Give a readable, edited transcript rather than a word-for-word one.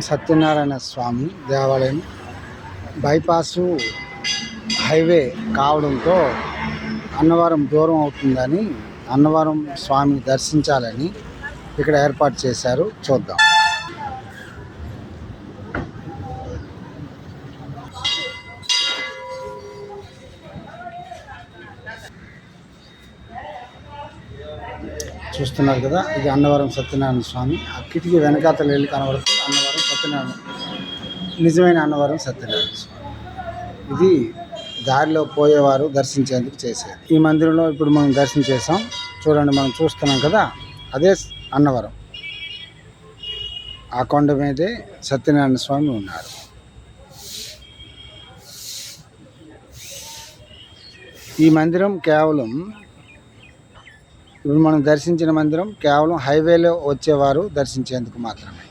సత్యనారాయణ స్వామి దేవాలయం bypass highway కావడంతో అన్నవరం దూరం అవుతుందని అన్నవరం స్వామిని దర్శించాలని ఇక్కడ ఏర్పాటు చేశారు. చూద్దాం. చూస్తున్నారు కదా, ఇది అన్నవరం సత్యనారాయణ స్వామి. ఆ కిటికీ వెనకాతల వెళ్ళి కనబడుతుంది అన్నవరం సత్యనారాయణ, నిజమైన అన్నవరం సత్యనారాయణ స్వామి. ఇది దారిలో పోయేవారు దర్శించేందుకు చేసేది. ఈ మందిరంలో ఇప్పుడు మనం దర్శనం చేసాం. చూడండి, మనం చూస్తున్నాం కదా, అదే అన్నవరం. ఆ కొండ మీదే సత్యనారాయణ స్వామి ఉన్నారు. ఈ మందిరం కేవలం ఇప్పుడు మనం దర్శించిన మందిరం కేవలం హైవేలో వచ్చేవారు దర్శించేందుకు మాత్రమే.